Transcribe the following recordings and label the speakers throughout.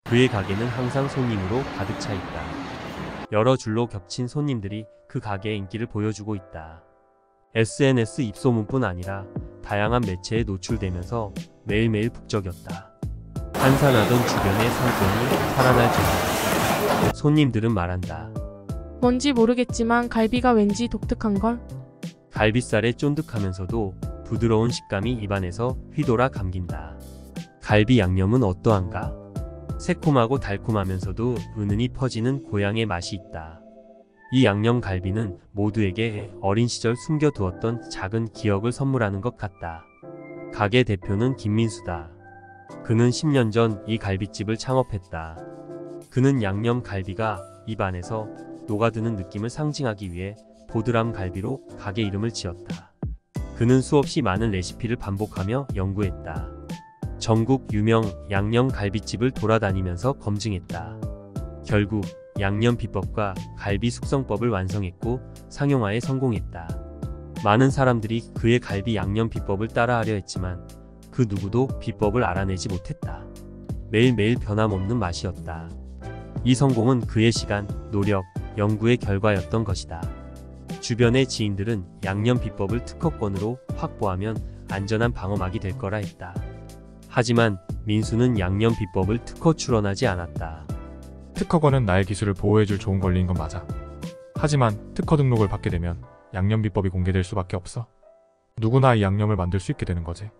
Speaker 1: 그의 가게는 항상 손님으로 가득 차 있다. 여러 줄로 겹친 손님들이 그 가게의 인기를 보여주고 있다. SNS 입소문뿐 아니라 다양한 매체에 노출되면서 매일매일 북적였다. 한산하던 주변의 상권이 살아날 정도. 손님들은 말한다.
Speaker 2: 뭔지 모르겠지만 갈비가 왠지 독특한걸?
Speaker 1: 갈비살의 쫀득하면서도 부드러운 식감이 입안에서 휘돌아 감긴다. 갈비 양념은 어떠한가? 새콤하고 달콤하면서도 은은히 퍼지는 고향의 맛이 있다. 이 양념 갈비는 모두에게 어린 시절 숨겨두었던 작은 기억을 선물하는 것 같다. 가게 대표는 김민수다. 그는 10년 전 이 갈비집을 창업했다. 그는 양념 갈비가 입안에서 녹아드는 느낌을 상징하기 위해 보드람 갈비로 가게 이름을 지었다. 그는 수없이 많은 레시피를 반복하며 연구했다. 전국 유명 양념 갈비집을 돌아다니면서 검증했다. 결국 양념 비법과 갈비 숙성법을 완성했고 상용화에 성공했다. 많은 사람들이 그의 갈비 양념 비법을 따라하려 했지만 그 누구도 비법을 알아내지 못했다. 매일매일 변함없는 맛이었다. 이 성공은 그의 시간, 노력, 연구의 결과였던 것이다. 주변의 지인들은 양념 비법을 특허권으로 확보하면 안전한 방어막이 될 거라 했다. 하지만 민수는 양념 비법을 특허 출원하지 않았다.
Speaker 3: 특허권은 나의 기술을 보호해줄 좋은 권리인 건 맞아. 하지만 특허 등록을 받게 되면 양념 비법이 공개될 수밖에 없어. 누구나 이 양념을 만들 수 있게 되는 거지.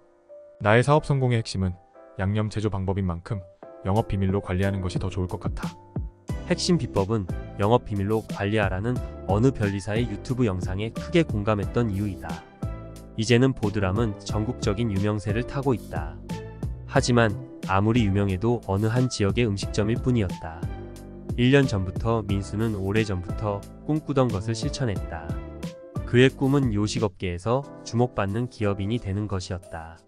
Speaker 3: 나의 사업 성공의 핵심은 양념 제조 방법인 만큼 영업 비밀로 관리하는 것이 더 좋을 것 같아.
Speaker 1: 핵심 비법은 영업 비밀로 관리하라는 어느 변리사의 유튜브 영상에 크게 공감했던 이유이다. 이제는 보드람은 전국적인 유명세를 타고 있다. 하지만 아무리 유명해도 어느 한 지역의 음식점일 뿐이었다. 1년 전부터 민수는 오래전부터 꿈꾸던 것을 실천했다. 그의 꿈은 요식업계에서 주목받는 기업인이 되는 것이었다.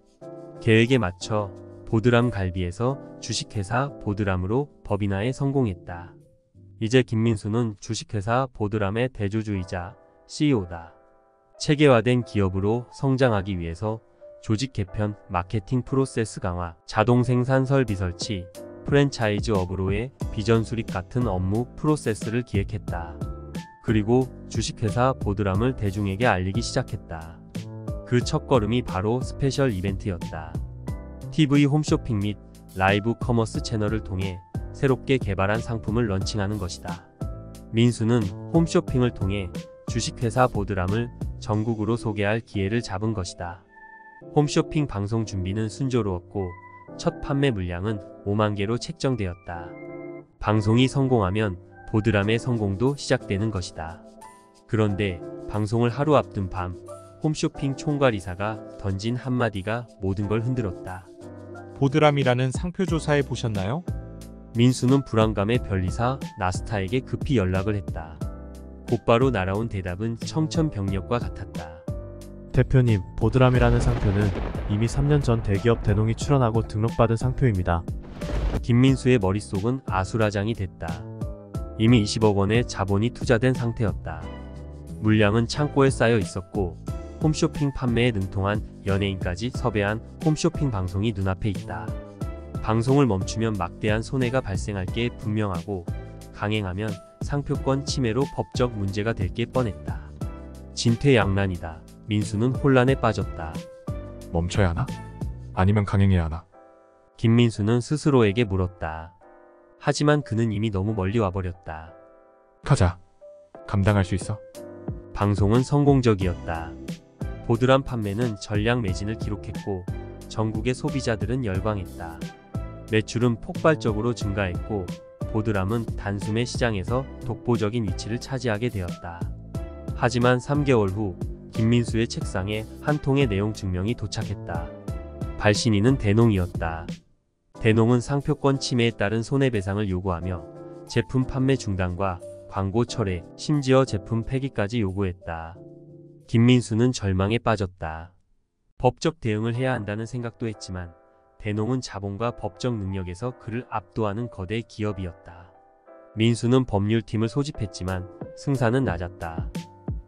Speaker 1: 계획에 맞춰 보드람 갈비에서 주식회사 보드람으로 법인화에 성공했다. 이제 김민수는 주식회사 보드람의 대주주이자 CEO다. 체계화된 기업으로 성장하기 위해서 조직 개편, 마케팅 프로세스 강화, 자동 생산 설비 설치, 프랜차이즈업으로의 비전 수립 같은 업무 프로세스를 기획했다. 그리고 주식회사 보드람을 대중에게 알리기 시작했다. 그 첫걸음이 바로 스페셜 이벤트였다. TV 홈쇼핑 및 라이브 커머스 채널을 통해 새롭게 개발한 상품을 런칭하는 것이다. 민수는 홈쇼핑을 통해 주식회사 보드람을 전국으로 소개할 기회를 잡은 것이다. 홈쇼핑 방송 준비는 순조로웠고 첫 판매 물량은 5만 개로 책정되었다. 방송이 성공하면 보드람의 성공도 시작되는 것이다. 그런데 방송을 하루 앞둔 밤 홈쇼핑 총괄이사가 던진 한마디가 모든 걸 흔들었다.
Speaker 4: 보드람이라는 상표 조사해 보셨나요?
Speaker 1: 민수는 불안감에 변리사 나스타에게 급히 연락을 했다. 곧바로 날아온 대답은 청천벽력과 같았다.
Speaker 5: 대표님, 보드람이라는 상표는 이미 3년 전 대기업 대농이 출원하고 등록받은 상표입니다.
Speaker 1: 김민수의 머릿속은 아수라장이 됐다. 이미 20억 원의 자본이 투자된 상태였다. 물량은 창고에 쌓여 있었고 홈쇼핑 판매에 능통한 연예인까지 섭외한 홈쇼핑 방송이 눈앞에 있다. 방송을 멈추면 막대한 손해가 발생할 게 분명하고 강행하면 상표권 침해로 법적 문제가 될 게 뻔했다. 진퇴양난이다. 민수는 혼란에 빠졌다.
Speaker 3: 멈춰야 하나? 아니면 강행해야 하나?
Speaker 1: 김민수는 스스로에게 물었다. 하지만 그는 이미 너무 멀리 와버렸다.
Speaker 3: 가자. 감당할 수 있어?
Speaker 1: 방송은 성공적이었다. 보드람 판매는 전량 매진을 기록했고 전국의 소비자들은 열광했다. 매출은 폭발적으로 증가했고 보드람은 단숨에 시장에서 독보적인 위치를 차지하게 되었다. 하지만 3개월 후 김민수의 책상에 한 통의 내용 증명이 도착했다. 발신인은 대농이었다. 대농은 상표권 침해에 따른 손해배상을 요구하며 제품 판매 중단과 광고 철회, 심지어 제품 폐기까지 요구했다. 김민수는 절망에 빠졌다. 법적 대응을 해야 한다는 생각도 했지만 대농은 자본과 법적 능력에서 그를 압도하는 거대 기업이었다. 민수는 법률팀을 소집했지만 승산은 낮았다.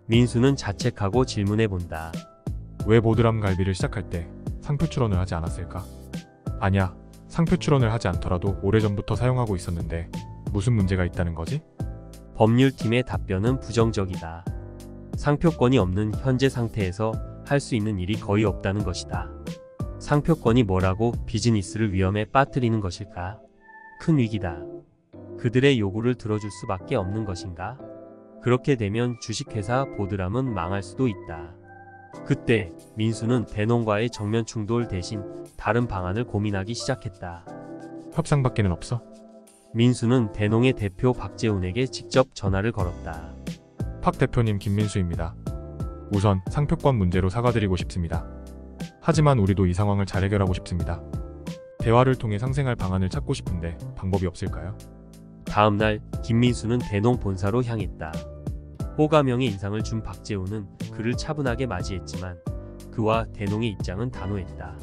Speaker 1: 민수는 자책하고 질문해본다.
Speaker 3: 왜 보드람 갈비를 시작할 때 상표 출원을 하지 않았을까? 아니야. 상표 출원을 하지 않더라도 오래전부터 사용하고 있었는데 무슨 문제가 있다는 거지?
Speaker 1: 법률팀의 답변은 부정적이다. 상표권이 없는 현재 상태에서 할 수 있는 일이 거의 없다는 것이다. 상표권이 뭐라고 비즈니스를 위험에 빠뜨리는 것일까? 큰 위기다. 그들의 요구를 들어줄 수밖에 없는 것인가? 그렇게 되면 주식회사 보드람은 망할 수도 있다. 그때 민수는 대농과의 정면 충돌 대신 다른 방안을 고민하기 시작했다.
Speaker 3: 협상밖에는 없어?
Speaker 1: 민수는 대농의 대표 박재훈에게 직접 전화를 걸었다.
Speaker 3: 박 대표님, 김민수입니다. 우선 상표권 문제로 사과드리고 싶습니다. 하지만 우리도 이 상황을 잘 해결하고 싶습니다. 대화를 통해 상생할 방안을 찾고 싶은데 방법이 없을까요?
Speaker 1: 다음날 김민수는 대농 본사로 향했다. 호감형의 인상을 준 박재훈은 그를 차분하게 맞이했지만 그와 대농의 입장은 단호했다.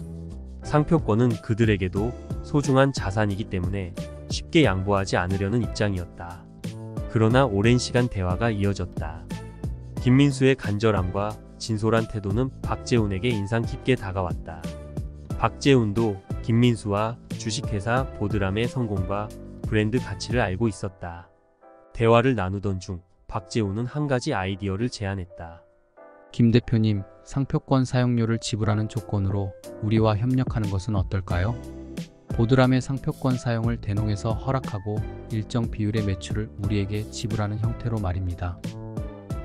Speaker 1: 상표권은 그들에게도 소중한 자산이기 때문에 쉽게 양보하지 않으려는 입장이었다. 그러나 오랜 시간 대화가 이어졌다. 김민수의 간절함과 진솔한 태도는 박재훈에게 인상 깊게 다가왔다. 박재훈도 김민수와 주식회사 보드람의 성공과 브랜드 가치를 알고 있었다. 대화를 나누던 중 박재훈은 한 가지 아이디어를 제안했다.
Speaker 6: 김 대표님, 상표권 사용료를 지불하는 조건으로 우리와 협력하는 것은 어떨까요? 보드람의 상표권 사용을 대농에서 허락하고 일정 비율의 매출을 우리에게 지불하는 형태로 말입니다.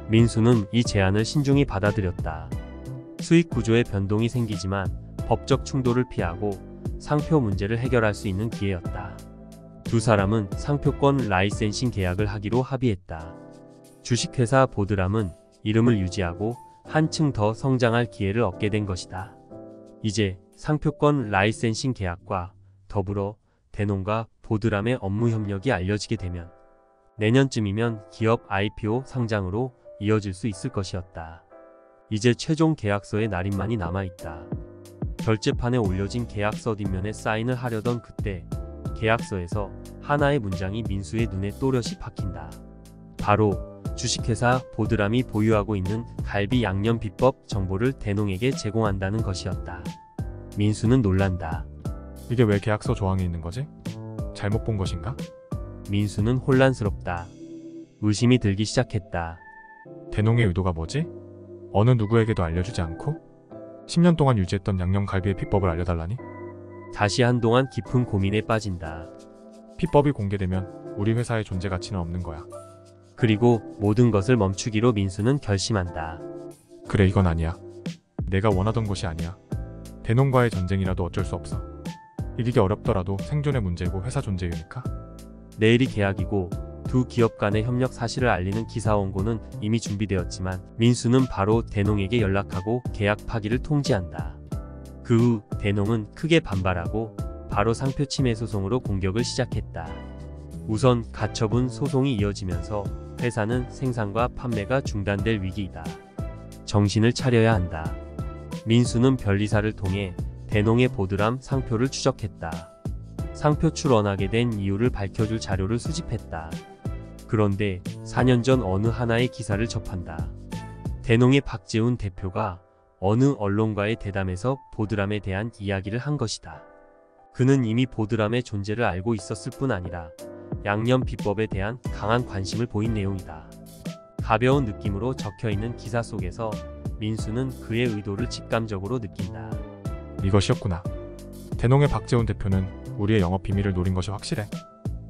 Speaker 1: 민수는 이 제안을 신중히 받아들였다. 수익 구조의 변동이 생기지만 법적 충돌을 피하고 상표 문제를 해결할 수 있는 기회였다. 두 사람은 상표권 라이센싱 계약을 하기로 합의했다. 주식회사 보드람은 이름을 유지하고 한층 더 성장할 기회를 얻게 된 것이다. 이제 상표권 라이센싱 계약과 더불어 대농과 보드람의 업무 협력이 알려지게 되면 내년쯤이면 기업 IPO 상장으로 이어질 수 있을 것이었다. 이제 최종 계약서의 날인만이 남아있다. 결제판에 올려진 계약서 뒷면에 사인을 하려던 그때 계약서에서 하나의 문장이 민수의 눈에 또렷이 박힌다. 바로 주식회사 보드람이 보유하고 있는 갈비 양념 비법 정보를 대농에게 제공한다는 것이었다. 민수는 놀란다.
Speaker 3: 이게 왜 계약서 조항에 있는 거지? 잘못 본 것인가?
Speaker 1: 민수는 혼란스럽다. 의심이 들기 시작했다.
Speaker 3: 대농의 의도가 뭐지? 어느 누구에게도 알려주지 않고 10년 동안 유지했던 양념갈비의 비법을 알려달라니?
Speaker 1: 다시 한동안 깊은 고민에 빠진다.
Speaker 3: 비법이 공개되면 우리 회사의 존재 가치는 없는 거야.
Speaker 1: 그리고 모든 것을 멈추기로 민수는 결심한다.
Speaker 3: 그래, 이건 아니야. 내가 원하던 것이 아니야. 대농과의 전쟁이라도 어쩔 수 없어. 이기기 어렵더라도 생존의 문제고 회사 존재이니까.
Speaker 1: 내일이 계약이고 두 기업 간의 협력 사실을 알리는 기사 원고는 이미 준비되었지만 민수는 바로 대농에게 연락하고 계약 파기를 통지한다. 그 후 대농은 크게 반발하고 바로 상표 침해 소송으로 공격을 시작했다. 우선 가처분 소송이 이어지면서 회사는 생산과 판매가 중단될 위기이다. 정신을 차려야 한다. 민수는 변리사를 통해 대농의 보드람 상표를 추적했다. 상표 출원하게 된 이유를 밝혀줄 자료를 수집했다. 그런데 4년 전 어느 하나의 기사를 접한다. 대농의 박재훈 대표가 어느 언론과의 대담에서 보드람에 대한 이야기를 한 것이다. 그는 이미 보드람의 존재를 알고 있었을 뿐 아니라 양념 비법에 대한 강한 관심을 보인 내용이다. 가벼운 느낌으로 적혀있는 기사 속에서 민수는 그의 의도를 직감적으로 느낀다.
Speaker 3: 이것이었구나. 대농의 박재훈 대표는 우리의 영업 비밀을 노린 것이 확실해.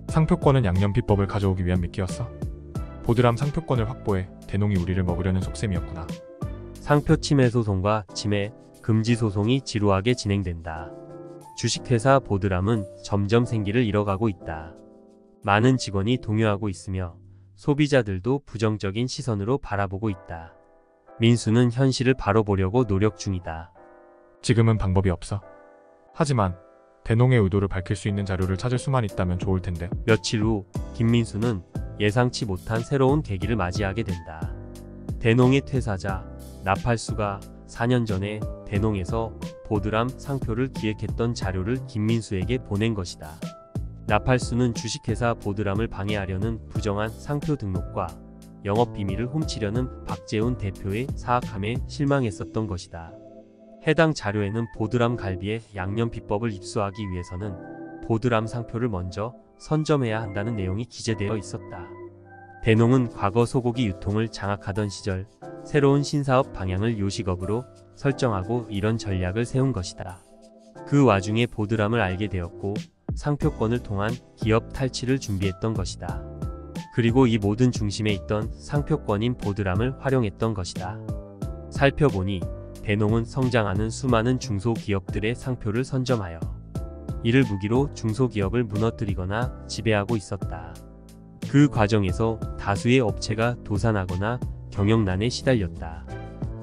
Speaker 3: 상표권은 양념 비법을 가져오기 위한 미끼였어. 보드람 상표권을 확보해 대농이 우리를 먹으려는 속셈이었구나.
Speaker 1: 상표 침해 소송과 침해 금지 소송이 지루하게 진행된다. 주식회사 보드람은 점점 생기를 잃어가고 있다. 많은 직원이 동요하고 있으며 소비자들도 부정적인 시선으로 바라보고 있다. 민수는 현실을 바로 보려고 노력 중이다.
Speaker 3: 지금은 방법이 없어. 하지만 대농의 의도를 밝힐 수 있는 자료를 찾을 수만 있다면 좋을 텐데.
Speaker 1: 며칠 후 김민수는 예상치 못한 새로운 계기를 맞이하게 된다. 대농의 퇴사자 나팔수가 4년 전에 대농에서 보드람 상표를 기획했던 자료를 김민수에게 보낸 것이다. 나팔수는 주식회사 보드람을 방해하려는 부정한 상표 등록과 영업 비밀을 훔치려는 박재훈 대표의 사악함에 실망했었던 것이다. 해당 자료에는 보드람 갈비의 양념 비법을 입수하기 위해서는 보드람 상표를 먼저 선점해야 한다는 내용이 기재되어 있었다. 대농은 과거 소고기 유통을 장악하던 시절 새로운 신사업 방향을 요식업으로 설정하고 이런 전략을 세운 것이다. 그 와중에 보드람을 알게 되었고 상표권을 통한 기업 탈취를 준비했던 것이다. 그리고 이 모든 중심에 있던 상표권인 보드람을 활용했던 것이다. 살펴보니 대농은 성장하는 수많은 중소기업들의 상표를 선점하여 이를 무기로 중소기업을 무너뜨리거나 지배하고 있었다. 그 과정에서 다수의 업체가 도산하거나 경영난에 시달렸다.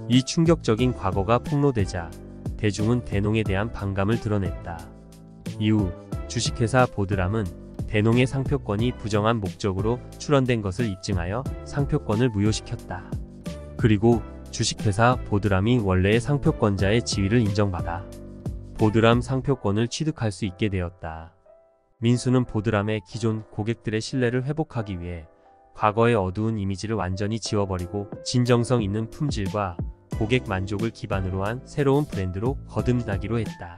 Speaker 1: 이 충격적인 과거가 폭로되자 대중은 대농에 대한 반감을 드러냈다. 이후 주식회사 보드람은 대농의 상표권이 부정한 목적으로 출원된 것을 입증하여 상표권을 무효시켰다. 그리고 주식회사 보드람이 원래의 상표권자의 지위를 인정받아 보드람 상표권을 취득할 수 있게 되었다. 민수는 보드람의 기존 고객들의 신뢰를 회복하기 위해 과거의 어두운 이미지를 완전히 지워버리고 진정성 있는 품질과 고객 만족을 기반으로 한 새로운 브랜드로 거듭나기로 했다.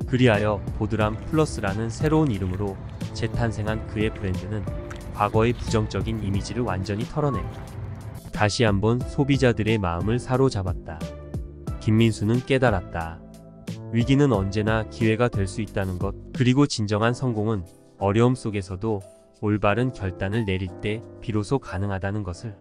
Speaker 1: 그리하여 보드람 플러스라는 새로운 이름으로 재탄생한 그의 브랜드는 과거의 부정적인 이미지를 완전히 털어내고 다시 한번 소비자들의 마음을 사로잡았다. 김민수는 깨달았다. 위기는 언제나 기회가 될 수 있다는 것, 그리고 진정한 성공은 어려움 속에서도 올바른 결단을 내릴 때 비로소 가능하다는 것을.